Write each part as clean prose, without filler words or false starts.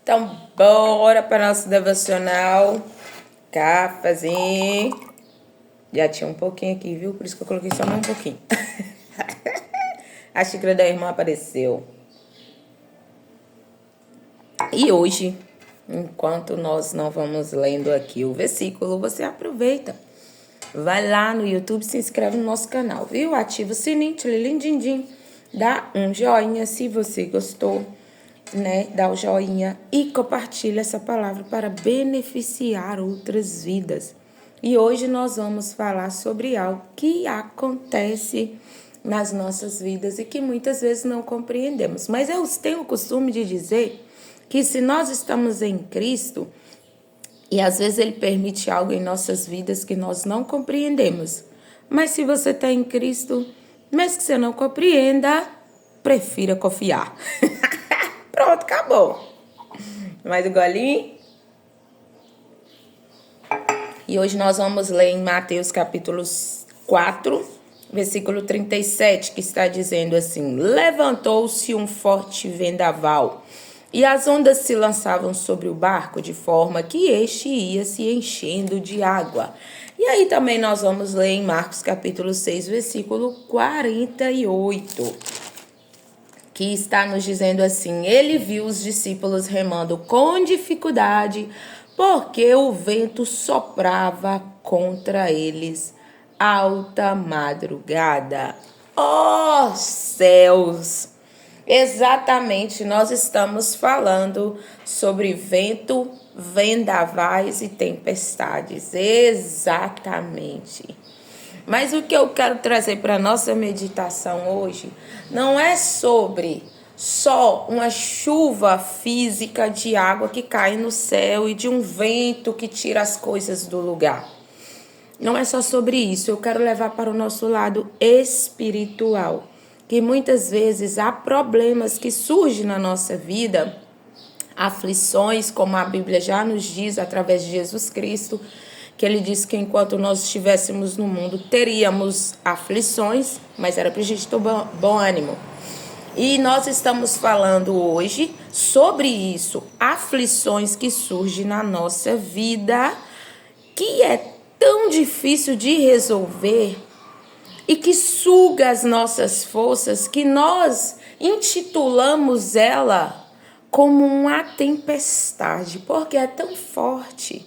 Então, bora para nosso devocional. Cafezinho. Já tinha um pouquinho aqui, viu? Por isso que eu coloquei só mais um pouquinho. A xícara da irmã apareceu. E hoje, enquanto nós não vamos lendo aqui o versículo, você aproveita. Vai lá no YouTube, se inscreve no nosso canal, viu? Ativa o sininho, tchililindim, dá um joinha se você gostou, né? Dá o joinha e compartilha essa palavra para beneficiar outras vidas. E hoje nós vamos falar sobre algo que acontece nas nossas vidas e que muitas vezes não compreendemos. Mas eu tenho o costume de dizer que se nós estamos em Cristo, e às vezes Ele permite algo em nossas vidas que nós não compreendemos. Mas se você está em Cristo, mesmo que você não compreenda, prefira confiar. Pronto, acabou. Mais um golinho. E hoje nós vamos ler em Mateus capítulo 4, versículo 37, que está dizendo assim: levantou-se um forte vendaval, e as ondas se lançavam sobre o barco, de forma que este ia se enchendo de água. E aí também nós vamos ler em Marcos capítulo 6, versículo 48, que está nos dizendo assim: ele viu os discípulos remando com dificuldade, porque o vento soprava contra eles alta madrugada. Oh, céus! Exatamente, nós estamos falando sobre vento, vendavais e tempestades. Exatamente. Mas o que eu quero trazer para a nossa meditação hoje não é sobre só uma chuva física de água que cai no céu e de um vento que tira as coisas do lugar. Não é só sobre isso, eu quero levar para o nosso lado espiritual. Que muitas vezes há problemas que surgem na nossa vida, aflições, como a Bíblia já nos diz através de Jesus Cristo, que ele disse que enquanto nós estivéssemos no mundo teríamos aflições, mas era para a gente ter bom ânimo. E nós estamos falando hoje sobre isso, aflições que surgem na nossa vida, que é tão difícil de resolver e que suga as nossas forças, que nós intitulamos ela como uma tempestade, porque é tão forte.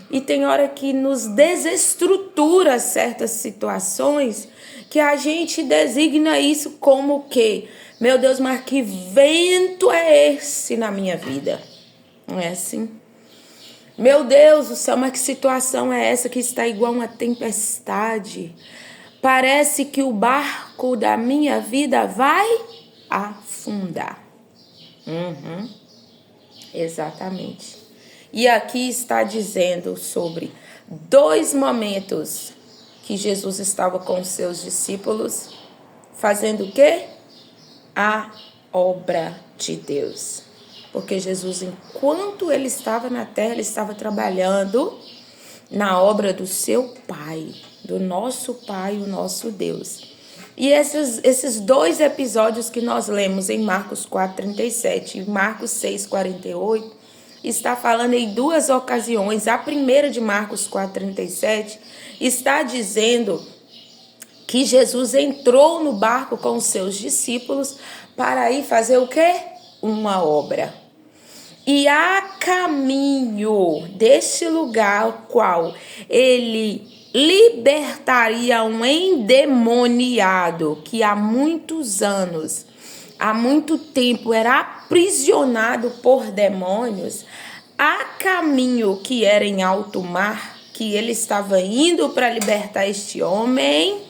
E tem hora que nos desestrutura certas situações que a gente designa isso como o quê? Meu Deus, mas que vento é esse na minha vida? Não é assim? Meu Deus do céu, mas que situação é essa que está igual uma tempestade? Parece que o barco da minha vida vai afundar. Exatamente. E aqui está dizendo sobre 2 momentos que Jesus estava com os seus discípulos, fazendo o quê? A obra de Deus. Porque Jesus, enquanto ele estava na terra, ele estava trabalhando na obra do seu Pai, do nosso Pai, o nosso Deus. E esses 2 episódios que nós lemos em Marcos 4:37 e Marcos 6:48, está falando em 2 ocasiões. A primeira de Marcos 4:37 está dizendo que Jesus entrou no barco com os seus discípulos para ir fazer o quê? Uma obra. E a caminho deste lugar ao qual ele libertaria um endemoniado que há muitos anos, há muito tempo era aprisionado por demônios, a caminho que era em alto mar, que ele estava indo para libertar este homem,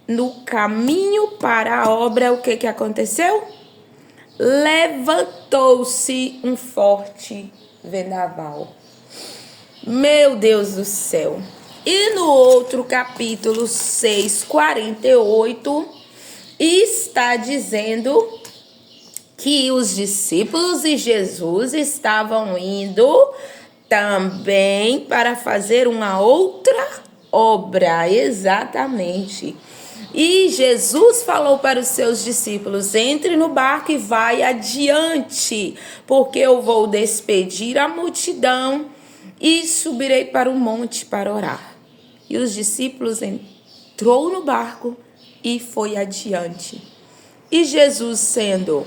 no caminho para a obra, o que aconteceu? Levantou-se um forte vendaval. Meu Deus do céu. E no outro capítulo 6:48 está dizendo que os discípulos de Jesus estavam indo também para fazer uma outra obra. Exatamente. E Jesus falou para os seus discípulos: entre no barco e vai adiante, porque eu vou despedir a multidão e subirei para o monte para orar. E os discípulos entrou no barco e foi adiante. E Jesus, sendo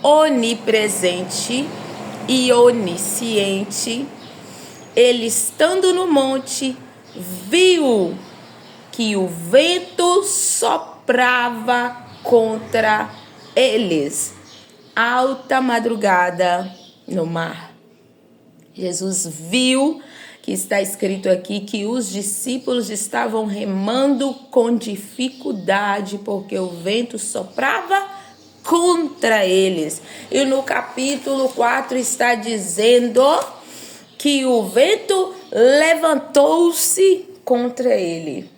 onipresente e onisciente, ele estando no monte, viu que o vento soprava contra eles, alta madrugada no mar. Jesus viu que está escrito aqui que os discípulos estavam remando com dificuldade, porque o vento soprava contra eles. E no capítulo 4 está dizendo que o vento levantou-se contra ele.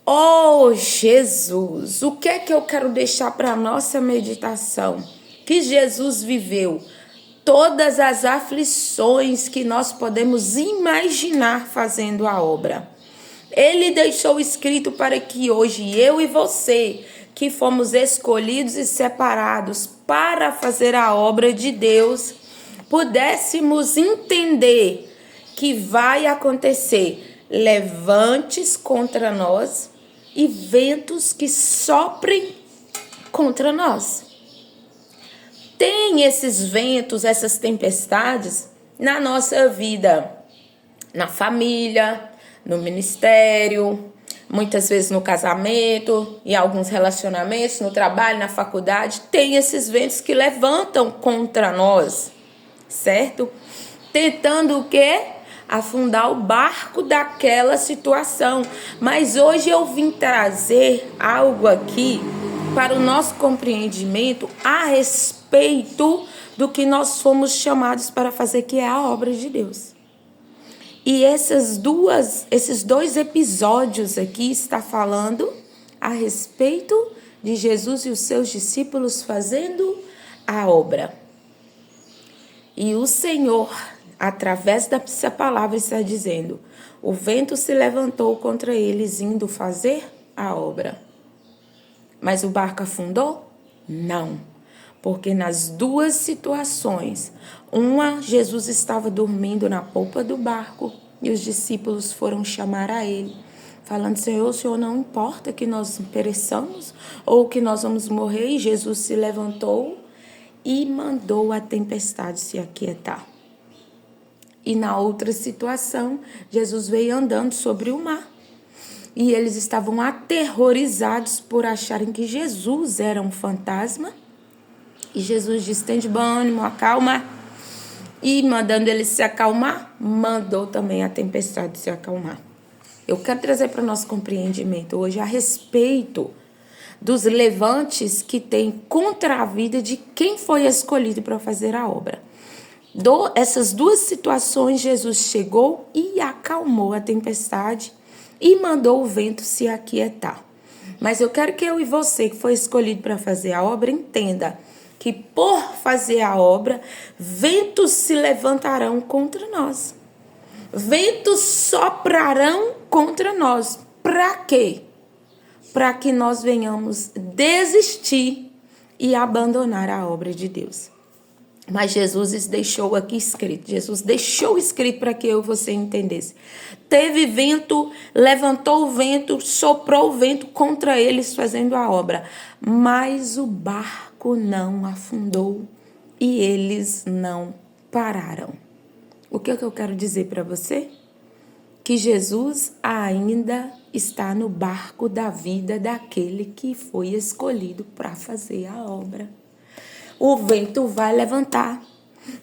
Oh, Jesus! O que é que eu quero deixar para a nossa meditação? Que Jesus viveu todas as aflições que nós podemos imaginar fazendo a obra. Ele deixou escrito para que hoje eu e você, que fomos escolhidos e separados para fazer a obra de Deus, pudéssemos entender que vai acontecer levantes contra nós e ventos que soprem contra nós. Tem esses ventos, essas tempestades na nossa vida, na família, no ministério, muitas vezes no casamento, em alguns relacionamentos, no trabalho, na faculdade. Tem esses ventos que levantam contra nós, certo? Tentando o quê? Afundar o barco daquela situação. Mas hoje eu vim trazer algo aqui para o nosso compreendimento a respeito do que nós fomos chamados para fazer, que é a obra de Deus. E esses dois episódios aqui está falando a respeito de Jesus e os seus discípulos fazendo a obra. E o Senhor, através dessa palavra, está dizendo: o vento se levantou contra eles indo fazer a obra. Mas o barco afundou? Não. Porque nas duas situações, Jesus estava dormindo na polpa do barco e os discípulos foram chamar a ele, falando: Senhor, o Senhor não importa que nós pereçamos ou que nós vamos morrer? E Jesus se levantou e mandou a tempestade se aquietar. E na outra situação, Jesus veio andando sobre o mar. E eles estavam aterrorizados por acharem que Jesus era um fantasma. E Jesus disse: tem de bom ânimo, acalma. E mandando ele se acalmar, mandou também a tempestade se acalmar. Eu quero trazer para o nosso compreendimento hoje a respeito dos levantes que tem contra a vida de quem foi escolhido para fazer a obra. Essas duas situações, Jesus chegou e acalmou a tempestade e mandou o vento se aquietar. Mas eu quero que eu e você, que foi escolhido para fazer a obra, entenda que por fazer a obra, ventos se levantarão contra nós. Ventos soprarão contra nós. Para quê? Para que nós venhamos desistir e abandonar a obra de Deus. Mas Jesus deixou aqui escrito. Jesus deixou escrito para que eu e você entendesse. Teve vento, levantou o vento, soprou o vento contra eles fazendo a obra. Mas o barco não afundou e eles não pararam. O que eu quero dizer para você? Que Jesus ainda está no barco da vida daquele que foi escolhido para fazer a obra. O vento vai levantar,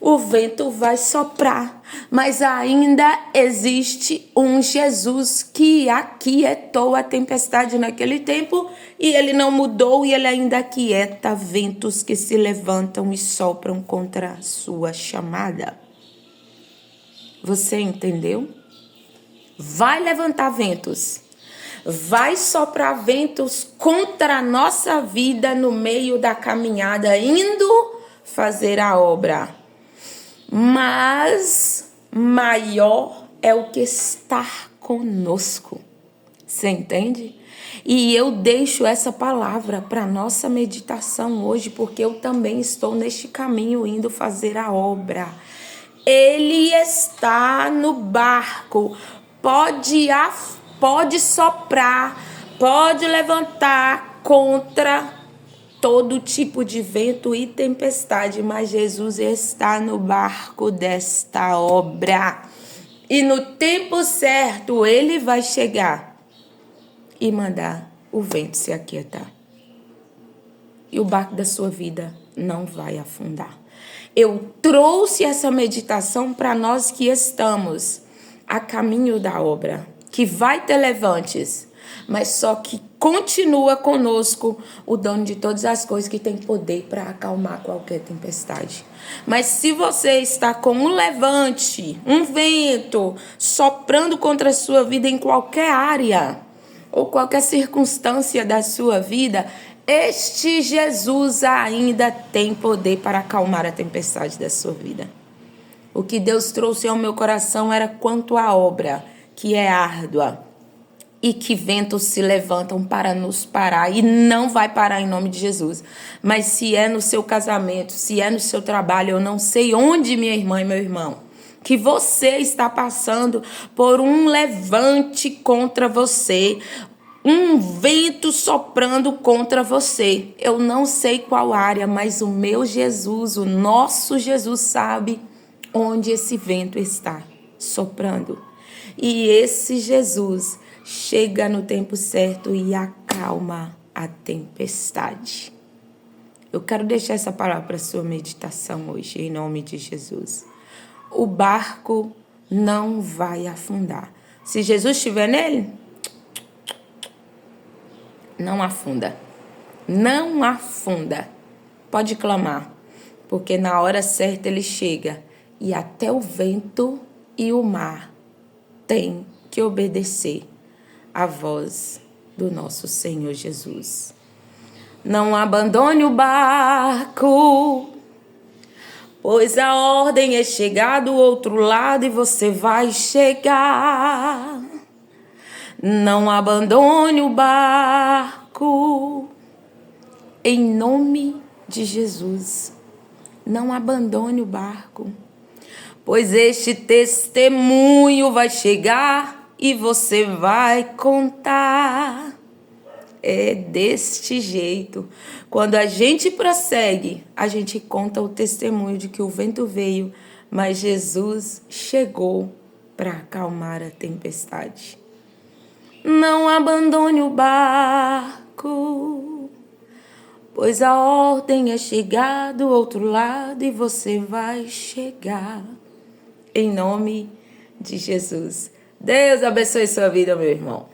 o vento vai soprar, mas ainda existe um Jesus que aquietou a tempestade naquele tempo e ele não mudou e ele ainda aquieta ventos que se levantam e sopram contra a sua chamada. Você entendeu? Vai levantar ventos. Vai soprar ventos contra a nossa vida no meio da caminhada, indo fazer a obra. Mas maior é o que está conosco. Você entende? E eu deixo essa palavra para nossa meditação hoje, porque eu também estou neste caminho indo fazer a obra. Ele está no barco, pode soprar, pode levantar contra todo tipo de vento e tempestade, mas Jesus está no barco desta obra. E no tempo certo ele vai chegar e mandar o vento se aquietar. E o barco da sua vida não vai afundar. Eu trouxe essa meditação para nós que estamos a caminho da obra, que vai ter levantes, mas só que continua conosco o dono de todas as coisas, que tem poder para acalmar qualquer tempestade. Mas se você está com um levante, um vento soprando contra a sua vida em qualquer área ou qualquer circunstância da sua vida, este Jesus ainda tem poder para acalmar a tempestade da sua vida. O que Deus trouxe ao meu coração era quanto à obra, que é árdua, e que ventos se levantam para nos parar, e não vai parar em nome de Jesus. Mas se é no seu casamento, se é no seu trabalho, eu não sei onde, minha irmã e meu irmão, que você está passando por um levante contra você, um vento soprando contra você. Eu não sei qual área, mas o meu Jesus, o nosso Jesus, sabe onde esse vento está soprando. E esse Jesus chega no tempo certo e acalma a tempestade. Eu quero deixar essa palavra para a sua meditação hoje, em nome de Jesus. O barco não vai afundar. Se Jesus estiver nele, não afunda. Não afunda. Pode clamar, porque na hora certa ele chega. E até o vento e o mar têm que obedecer a voz do nosso Senhor Jesus. Não abandone o barco, pois a ordem é chegar do outro lado e você vai chegar. Não abandone o barco, em nome de Jesus. Não abandone o barco, pois este testemunho vai chegar e você vai contar. É deste jeito. Quando a gente prossegue, a gente conta o testemunho de que o vento veio, mas Jesus chegou para acalmar a tempestade. Não abandone o barco, pois a ordem é chegar do outro lado e você vai chegar. Em nome de Jesus. Deus abençoe sua vida, meu irmão.